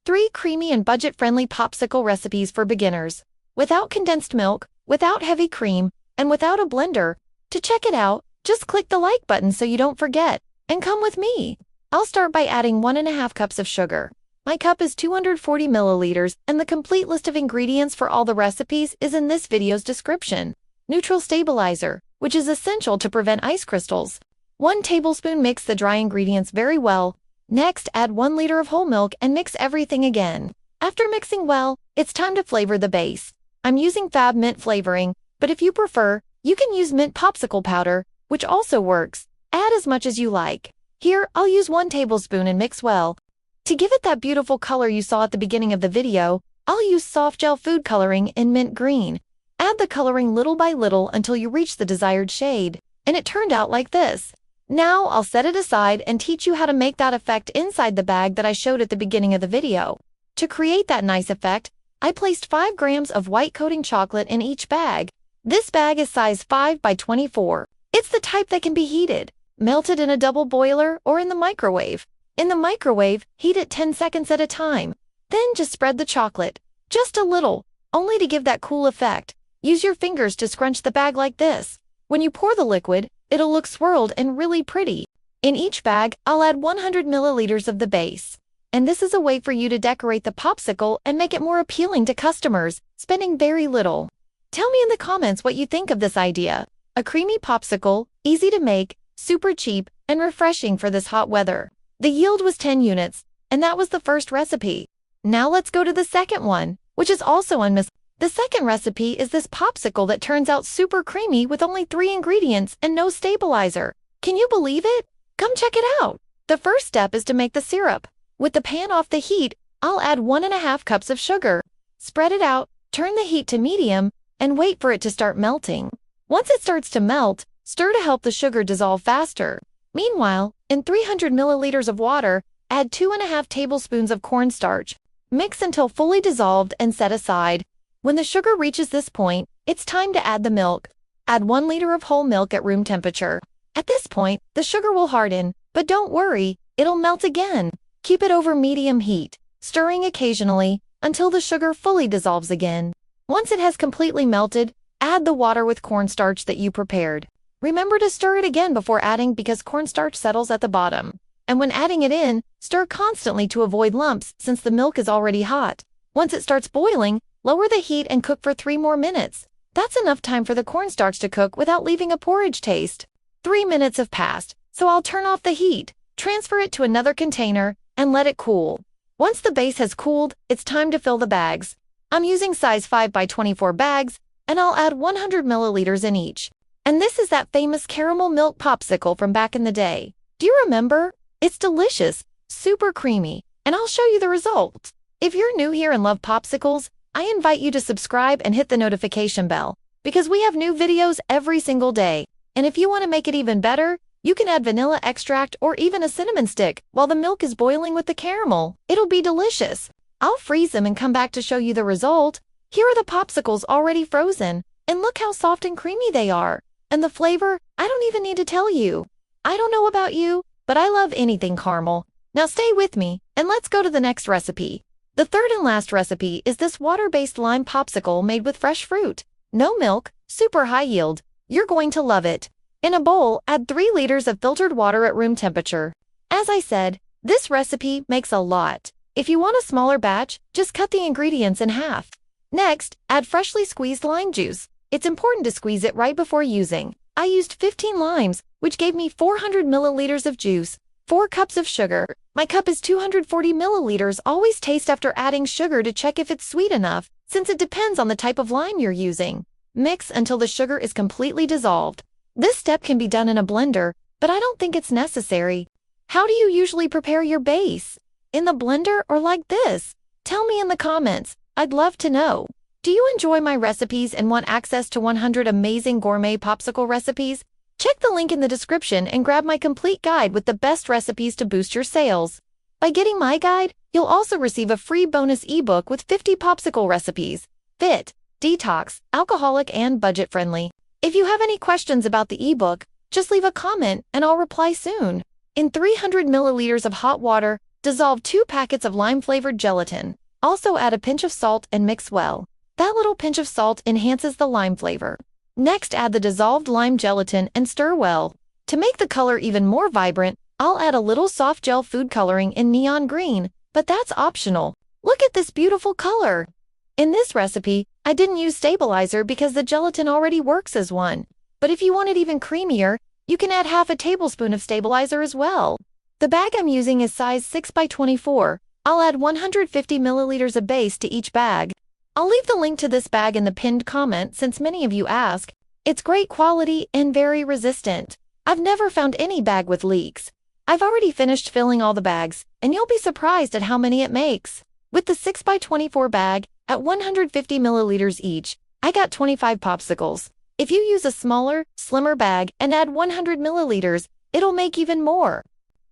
3 creamy and budget-friendly popsicle recipes for beginners, without condensed milk, without heavy cream, and without a blender. To check it out, just click the like button so you don't forget, and come with me. I'll start by adding 1½ cups of sugar. My cup is 240 milliliters, and the complete list of ingredients for all the recipes is in this video's description. Neutral stabilizer, which is essential to prevent ice crystals. 1 tablespoon. Mix the dry ingredients very well. Next, add 1 liter of whole milk and mix everything again. After mixing well, it's time to flavor the base. I'm using Fab mint flavoring, but if you prefer, you can use mint popsicle powder, which also works. Add as much as you like. Here, I'll use 1 tablespoon and mix well. To give it that beautiful color you saw at the beginning of the video, I'll use soft gel food coloring in mint green. Add the coloring little by little until you reach the desired shade, and it turned out like this. Now I'll set it aside and teach you how to make that effect inside the bag that I showed at the beginning of the video. To create that nice effect, I placed 5 grams of white coating chocolate in each bag. This bag is size 5 by 24. It's the type that can be heated, melted in a double boiler, or in the microwave. In the microwave, heat it 10 seconds at a time. Then just spread the chocolate, just a little, only to give that cool effect. Use your fingers to scrunch the bag like this. When you pour the liquid, it'll look swirled and really pretty. In each bag, I'll add 100 milliliters of the base. And this is a way for you to decorate the popsicle and make it more appealing to customers, spending very little. Tell me in the comments what you think of this idea. A creamy popsicle, easy to make, super cheap, and refreshing for this hot weather. The yield was 10 units, and that was the first recipe. Now let's go to the second one, which is also unmissable. The second recipe is this popsicle that turns out super creamy with only 3 ingredients and no stabilizer. Can you believe it? Come check it out. The first step is to make the syrup. With the pan off the heat, I'll add 1½ cups of sugar. Spread it out, turn the heat to medium, and wait for it to start melting. Once it starts to melt, stir to help the sugar dissolve faster. Meanwhile, in 300 milliliters of water, add 2½ tablespoons of cornstarch. Mix until fully dissolved and set aside. When the sugar reaches this point, it's time to add the milk. Add 1 liter of whole milk at room temperature. At this point, the sugar will harden, but don't worry, it'll melt again. Keep it over medium heat, stirring occasionally until the sugar fully dissolves again. Once it has completely melted, add the water with cornstarch that you prepared. Remember to stir it again before adding because cornstarch settles at the bottom. And when adding it in, stir constantly to avoid lumps since the milk is already hot. Once it starts boiling, lower the heat and cook for 3 more minutes. That's enough time for the cornstarch to cook without leaving a porridge taste. 3 minutes have passed, so I'll turn off the heat, transfer it to another container, and let it cool. Once the base has cooled, it's time to fill the bags. I'm using size 5 by 24 bags, and I'll add 100 milliliters in each. And this is that famous caramel milk popsicle from back in the day. Do you remember? It's delicious, super creamy, and I'll show you the results. If you're new here and love popsicles, I invite you to subscribe and hit the notification bell, because we have new videos every single day. And if you want to make it even better, you can add vanilla extract or even a cinnamon stick while the milk is boiling with the caramel. It'll be delicious. I'll freeze them and come back to show you the result. Here are the popsicles already frozen, and look how soft and creamy they are. And the flavor, I don't even need to tell you. I don't know about you, but I love anything caramel. Now stay with me, and let's go to the next recipe. The third and last recipe is this water-based lime popsicle made with fresh fruit. No milk, super high yield. You're going to love it. In a bowl, add 3 liters of filtered water at room temperature. As I said, this recipe makes a lot. If you want a smaller batch, just cut the ingredients in half. Next, add freshly squeezed lime juice. It's important to squeeze it right before using. I used 15 limes, which gave me 400 milliliters of juice. 4 cups of sugar. My cup is 240 milliliters. Always taste after adding sugar to check if it's sweet enough, since it depends on the type of lime you're using. Mix until the sugar is completely dissolved. This step can be done in a blender, but I don't think it's necessary. How do you usually prepare your base? In the blender or like this? Tell me in the comments. I'd love to know. Do you enjoy my recipes and want access to 100 amazing gourmet popsicle recipes? Check the link in the description and grab my complete guide with the best recipes to boost your sales. By getting my guide, you'll also receive a free bonus ebook with 50 popsicle recipes. Fit, detox, alcoholic, and budget-friendly. If you have any questions about the ebook, just leave a comment and I'll reply soon. In 300 milliliters of hot water, Dissolve 2 packets of lime-flavored gelatin. Also add a pinch of salt and mix well. That little pinch of salt enhances the lime flavor. Next, add the dissolved lime gelatin and stir well. To make the color even more vibrant, I'll add a little soft gel food coloring in neon green, but that's optional. Look at this beautiful color! In this recipe, I didn't use stabilizer because the gelatin already works as one. But if you want it even creamier, you can add half a tablespoon of stabilizer as well. The bag I'm using is size 6 by 24. I'll add 150 milliliters of base to each bag. I'll leave the link to this bag in the pinned comment since many of you ask. It's great quality and very resistant. I've never found any bag with leaks. I've already finished filling all the bags, and you'll be surprised at how many it makes. With the 6 by 24 bag, at 150 milliliters each, I got 25 popsicles. If you use a smaller, slimmer bag and add 100 milliliters, it'll make even more.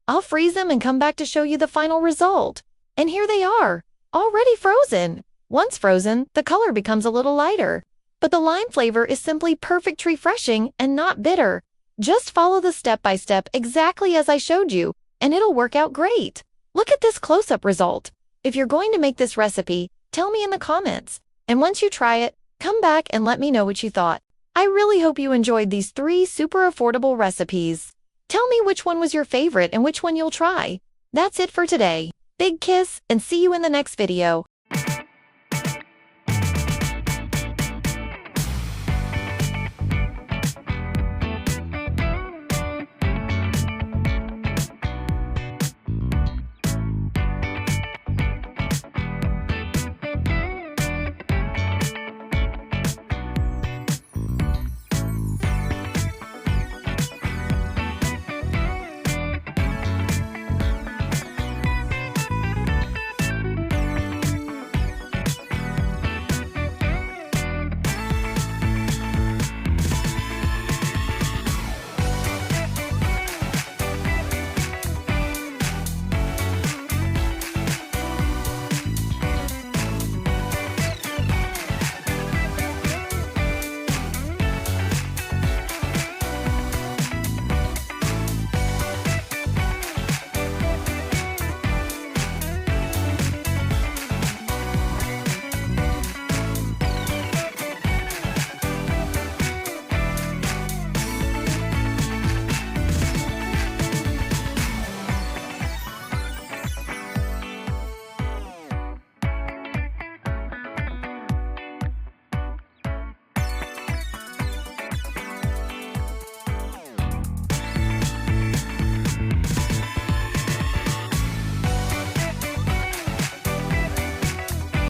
I'll freeze them and come back to show you the final result. And here they are, already frozen. Once frozen, the color becomes a little lighter. But the lime flavor is simply perfect, refreshing, and not bitter. Just follow the step-by-step exactly as I showed you, and it'll work out great. Look at this close-up result. If you're going to make this recipe, tell me in the comments. And once you try it, come back and let me know what you thought. I really hope you enjoyed these 3 super affordable recipes. Tell me which one was your favorite and which one you'll try. That's it for today. Big kiss, and see you in the next video.